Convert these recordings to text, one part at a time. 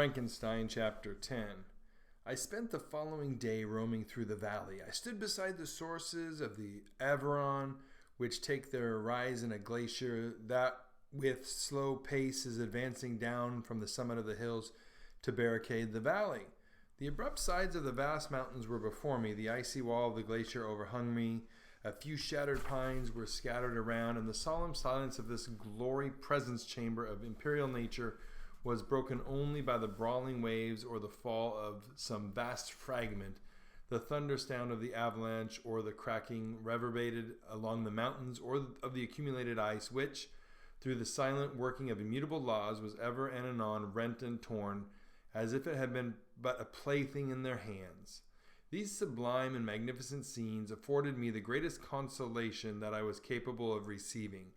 Frankenstein, Chapter 10. I spent the following day roaming through the valley. I stood beside the sources of the Aveyron, which take their rise in a glacier that with slow pace is advancing down from the summit of the hills to barricade the valley. The abrupt sides of the vast mountains were before me. The icy wall of the glacier overhung me. A few shattered pines were scattered around, and the solemn silence of this glory presence chamber of imperial nature was broken only by the brawling waves or the fall of some vast fragment. The thunder sound of the avalanche or the cracking reverberated along the mountains or of the accumulated ice which, through the silent working of immutable laws, was ever and anon rent and torn, as if it had been but a plaything in their hands. These sublime and magnificent scenes afforded me the greatest consolation that I was capable of receiving.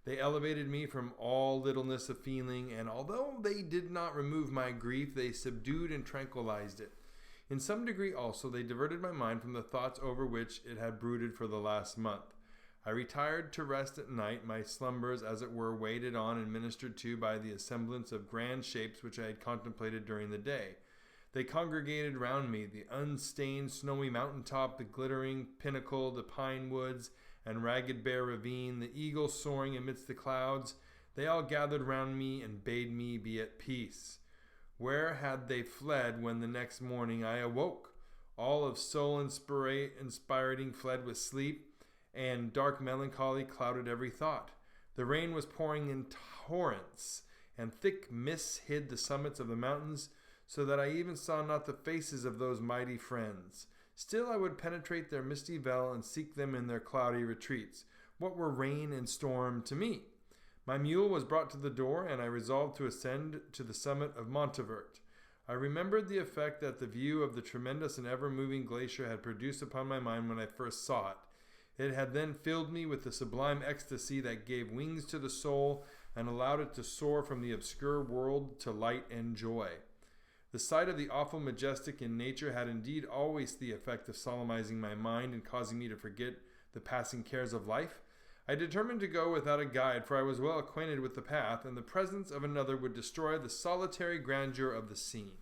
They elevated me from all littleness of feeling, and although they did not remove my grief, they subdued and tranquilized it. In some degree also they diverted my mind from the thoughts over which it had brooded for the last month. I retired to rest at night, my slumbers as it were waited on and ministered to by the assemblance of grand shapes which I had contemplated during the day. They congregated round me, the unstained snowy mountain-top, the glittering pinnacle, the pine woods, and ragged bare ravine, the eagle soaring amidst the clouds. They all gathered round me and bade me be at peace. Where had they fled when the next morning I awoke? All of soul inspiring fled with sleep, and dark melancholy clouded every thought. The rain was pouring in torrents, and thick mists hid the summits of the mountains, so that I even saw not the faces of those mighty friends. Still I would penetrate their misty veil and seek them in their cloudy retreats. What were rain and storm to me? My mule was brought to the door, and I resolved to ascend to the summit of Montevert. I remembered the effect that the view of the tremendous and ever-moving glacier had produced upon my mind when I first saw it. It had then filled me with the sublime ecstasy that gave wings to the soul and allowed it to soar from the obscure world to light and joy. The sight of the awful majestic in nature had indeed always the effect of solemnizing my mind and causing me to forget the passing cares of life. I determined to go without a guide, for I was well acquainted with the path, and the presence of another would destroy the solitary grandeur of the scene.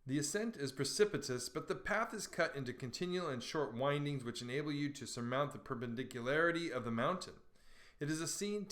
The ascent is precipitous, but the path is cut into continual and short windings which enable you to surmount the perpendicularity of the mountain. It is a scene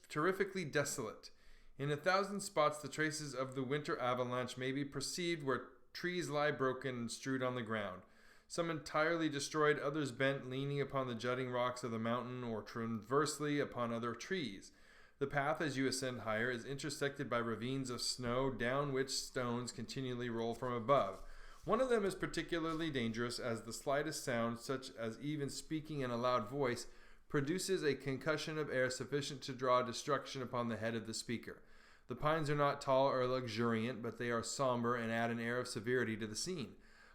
terrifically desolate. In 1,000 spots the traces of the winter avalanche may be perceived where trees lie broken and strewed on the ground, some entirely destroyed, others bent, leaning upon the jutting rocks of the mountain or transversely upon other trees. The path, as you ascend higher, is intersected by ravines of snow, down which stones continually roll from above. One of them is particularly dangerous, as the slightest sound, such as even speaking in a loud voice, produces a concussion of air sufficient to draw destruction upon the head of the speaker. The pines are not tall or luxuriant, but they are somber and add an air of severity to the scene.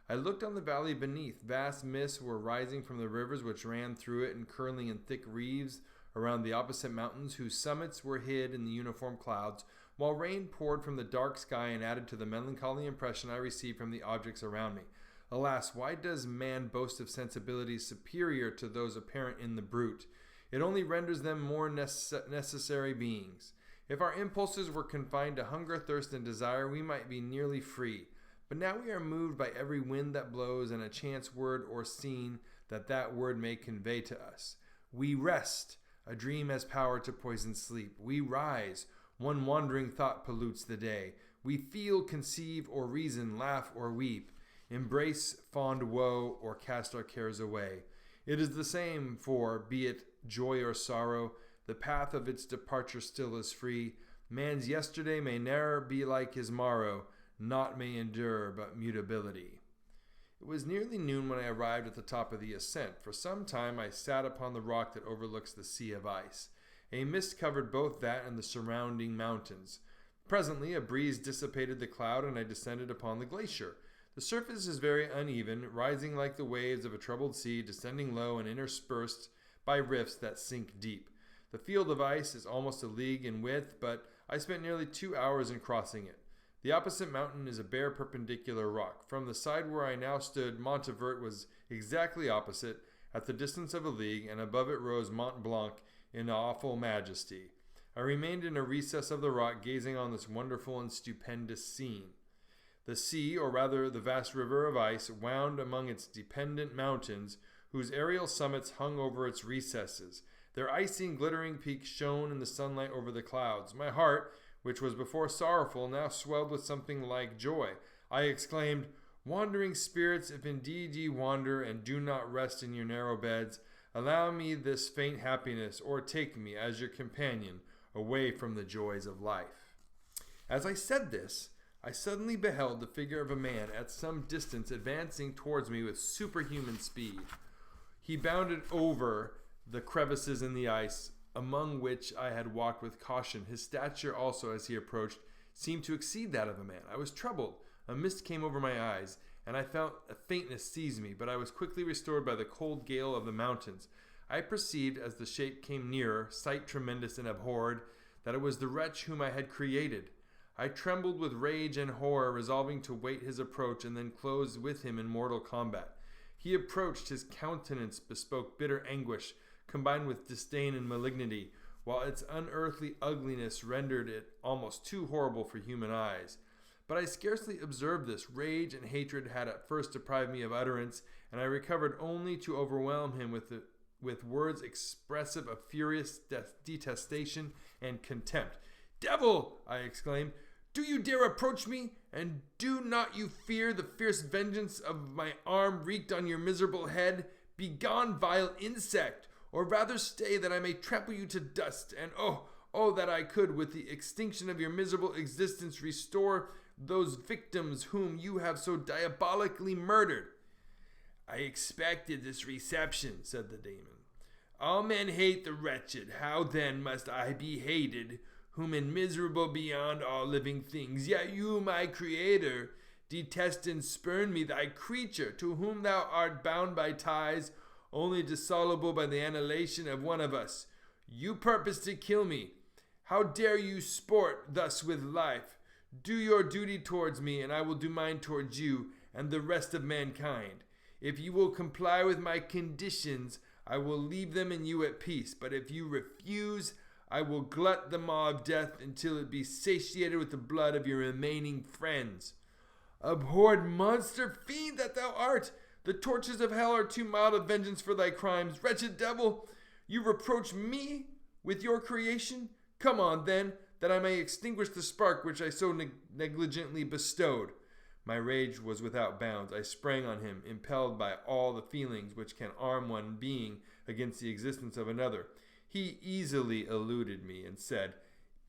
I looked on the valley beneath. Vast mists were rising from the rivers which ran through it and curling in thick wreaths around the opposite mountains, whose summits were hid in the uniform clouds, while rain poured from the dark sky and added to the melancholy impression I received from the objects around me. Alas, why does man boast of sensibilities superior to those apparent in the brute? It only renders them more necessary beings. If our impulses were confined to hunger, thirst, and desire, we might be nearly free. But now we are moved by every wind that blows and a chance word or scene that word may convey to us. We rest. A dream has power to poison sleep. We rise. One wandering thought pollutes the day. We feel, conceive, or reason, laugh, or weep. Embrace fond woe, or cast our cares away. It is the same, for, be it joy or sorrow, the path of its departure still is free. Man's yesterday may ne'er be like his morrow, naught may endure but mutability. It was nearly noon when I arrived at the top of the ascent. For some time I sat upon the rock that overlooks the sea of ice. A mist covered both that and the surrounding mountains. Presently a breeze dissipated the cloud, and I descended upon the glacier. The surface is very uneven, rising like the waves of a troubled sea, descending low and interspersed by rifts that sink deep. The field of ice is almost a league in width, but I spent nearly 2 hours in crossing it. The opposite mountain is a bare perpendicular rock. From the side where I now stood, Montevert was exactly opposite, at the distance of a league, and above it rose Mont Blanc in awful majesty. I remained in a recess of the rock, gazing on this wonderful and stupendous scene. The sea, or rather the vast river of ice, wound among its dependent mountains, whose aerial summits hung over its recesses. Their icy and glittering peaks shone in the sunlight over the clouds. My heart, which was before sorrowful, now swelled with something like joy. I exclaimed, "Wandering spirits, if indeed ye wander, and do not rest in your narrow beds, allow me this faint happiness, or take me as your companion away from the joys of life." As I said this, I suddenly beheld the figure of a man at some distance advancing towards me with superhuman speed. He bounded over the crevices in the ice, among which I had walked with caution. His stature also, as he approached, seemed to exceed that of a man. I was troubled. A mist came over my eyes, and I felt a faintness seize me, but I was quickly restored by the cold gale of the mountains. I perceived, as the shape came nearer, sight tremendous and abhorred, that it was the wretch whom I had created. I trembled with rage and horror, resolving to wait his approach and then close with him in mortal combat. He approached. His countenance bespoke bitter anguish, combined with disdain and malignity, while its unearthly ugliness rendered it almost too horrible for human eyes. But I scarcely observed this. Rage and hatred had at first deprived me of utterance, and I recovered only to overwhelm him with words expressive of furious detestation and contempt. "Devil!" I exclaimed. "Do you dare approach me? And do not you fear the fierce vengeance of my arm wreaked on your miserable head? Begone, vile insect! Or rather stay, that I may trample you to dust, and oh, that I could, with the extinction of your miserable existence, restore those victims whom you have so diabolically murdered." "I expected this reception," said the demon. "All men hate the wretched. How then must I be hated, whom am miserable beyond all living things? Yet you, my creator, detest and spurn me, thy creature, to whom thou art bound by ties only dissoluble by the annihilation of one of us. You purpose to kill me. How dare you sport thus with life? Do your duty towards me, and I will do mine towards you and the rest of mankind. If you will comply with my conditions, I will leave them and you at peace. But if you refuse, I will glut the maw of death until it be satiated with the blood of your remaining friends." "Abhorred monster, fiend that thou art! The tortures of hell are too mild a vengeance for thy crimes. Wretched devil, you reproach me with your creation? Come on, then, that I may extinguish the spark which I so negligently bestowed." My rage was without bounds. I sprang on him, impelled by all the feelings which can arm one being against the existence of another. He easily eluded me and said,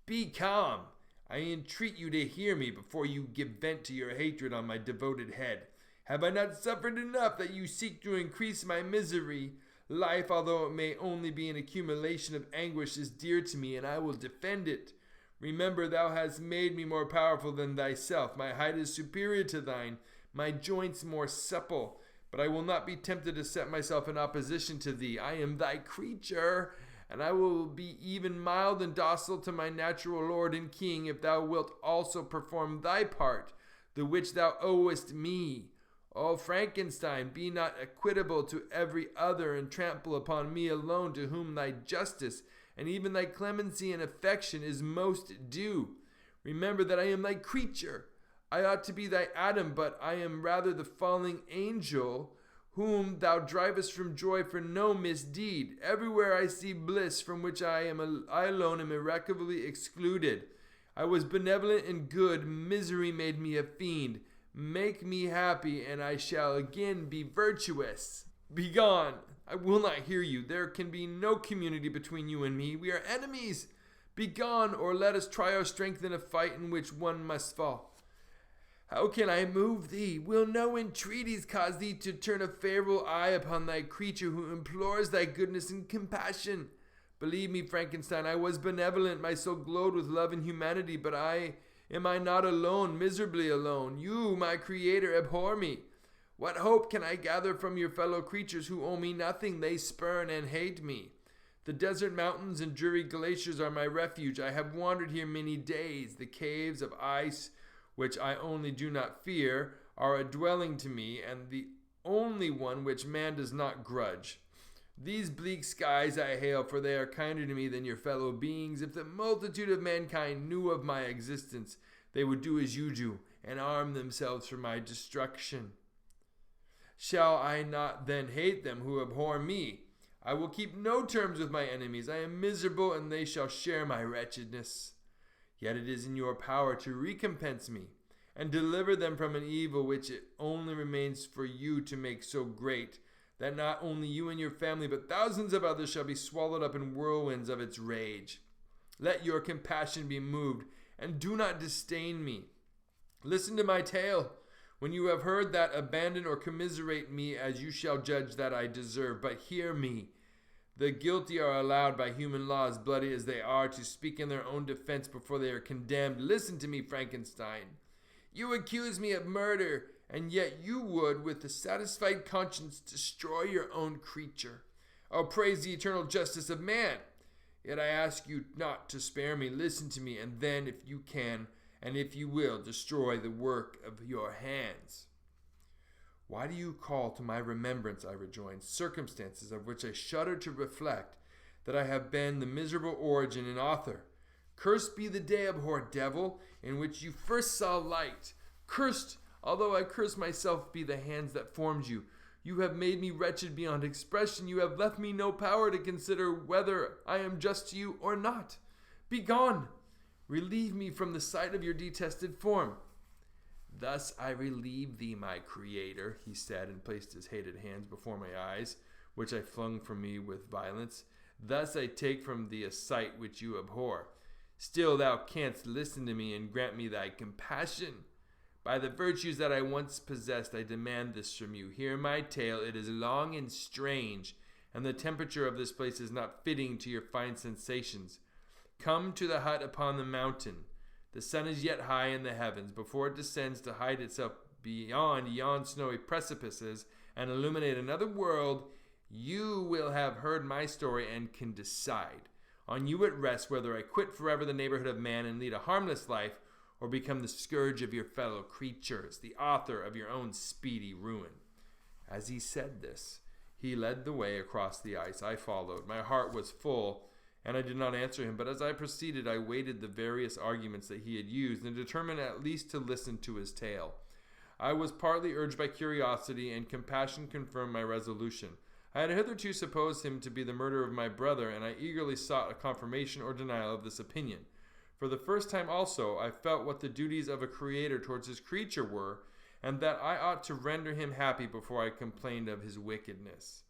"Be calm. I entreat you to hear me before you give vent to your hatred on my devoted head. Have I not suffered enough that you seek to increase my misery? Life, although it may only be an accumulation of anguish, is dear to me, and I will defend it. Remember, thou hast made me more powerful than thyself. My height is superior to thine, my joints more supple. But I will not be tempted to set myself in opposition to thee. I am thy creature, and I will be even mild and docile to my natural lord and king, if thou wilt also perform thy part, the which thou owest me. O Frankenstein, be not equitable to every other, and trample upon me alone, to whom thy justice and even thy clemency and affection is most due. Remember that I am thy creature. I ought to be thy Adam, but I am rather the falling angel, whom thou drivest from joy for no misdeed. Everywhere I see bliss, from which I alone am irrecoverably excluded. I was benevolent and good. Misery made me a fiend. Make me happy, and I shall again be virtuous. Begone! I will not hear you. There can be no community between you and me. We are enemies. Begone, or let us try our strength in a fight in which one must fall. How can I move thee? Will no entreaties cause thee to turn a favorable eye upon thy creature who implores thy goodness and compassion? Believe me, Frankenstein, I was benevolent. My soul glowed with love and humanity, but am I not alone, miserably alone? You, my creator, abhor me. What hope can I gather from your fellow creatures who owe me nothing? They spurn and hate me. The desert mountains and dreary glaciers are my refuge. I have wandered here many days. The caves of ice, which I only do not fear, are a dwelling to me, and the only one which man does not grudge. These bleak skies I hail, for they are kinder to me than your fellow beings. If the multitude of mankind knew of my existence, they would do as you do and arm themselves for my destruction. Shall I not then hate them who abhor me? I will keep no terms with my enemies. I am miserable, and they shall share my wretchedness. Yet it is in your power to recompense me and deliver them from an evil which it only remains for you to make so great that not only you and your family, but thousands of others shall be swallowed up in whirlwinds of its rage. Let your compassion be moved, and do not disdain me. Listen to my tale. When you have heard that, abandon or commiserate me as you shall judge that I deserve. But hear me. The guilty are allowed by human laws, bloody as they are, to speak in their own defense before they are condemned. Listen to me, Frankenstein. You accuse me of murder, and yet you would, with a satisfied conscience, destroy your own creature. Oh, praise the eternal justice of man. Yet I ask you not to spare me. Listen to me, and then, if you can, and if you will, destroy the work of your hands. Why do you call to my remembrance, I rejoined, circumstances of which I shudder to reflect, that I have been the miserable origin and author? Cursed be the day, abhorred devil, in which you first saw light. Cursed, although I curse myself, be the hands that formed you. You have made me wretched beyond expression. You have left me no power to consider whether I am just to you or not. Begone! Relieve me from the sight of your detested form. Thus I relieve thee, my creator, he said, and placed his hated hands before my eyes, which I flung from me with violence. Thus I take from thee a sight which you abhor. Still thou canst listen to me and grant me thy compassion. By the virtues that I once possessed, I demand this from you. Hear my tale. It is long and strange, and the temperature of this place is not fitting to your fine sensations. Come to the hut upon the mountain. The sun is yet high in the heavens. Before it descends to hide itself beyond yon snowy precipices and illuminate another world, you will have heard my story and can decide. On you it rests whether I quit forever the neighborhood of man and lead a harmless life, or become the scourge of your fellow creatures, the author of your own speedy ruin. As he said this, he led the way across the ice. I followed. My heart was full, and I did not answer him, but as I proceeded, I weighed the various arguments that he had used, and determined at least to listen to his tale. I was partly urged by curiosity, and compassion confirmed my resolution. I had hitherto supposed him to be the murderer of my brother, and I eagerly sought a confirmation or denial of this opinion. For the first time also, I felt what the duties of a creator towards his creature were, and that I ought to render him happy before I complained of his wickedness.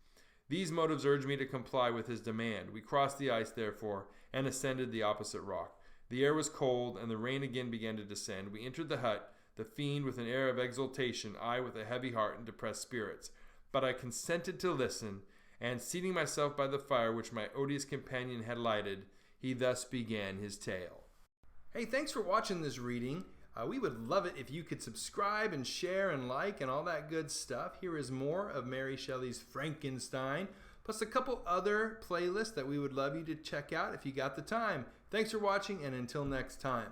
These motives urged me to comply with his demand. We crossed the ice, therefore, and ascended the opposite rock. The air was cold, and the rain again began to descend. We entered the hut, the fiend with an air of exultation, I with a heavy heart and depressed spirits. But I consented to listen, and seating myself by the fire which my odious companion had lighted, he thus began his tale. Hey, thanks for watching this reading. We would love it if you could subscribe and share and like and all that good stuff. Here is more of Mary Shelley's Frankenstein, plus a couple other playlists that we would love you to check out if you got the time. Thanks for watching, and until next time.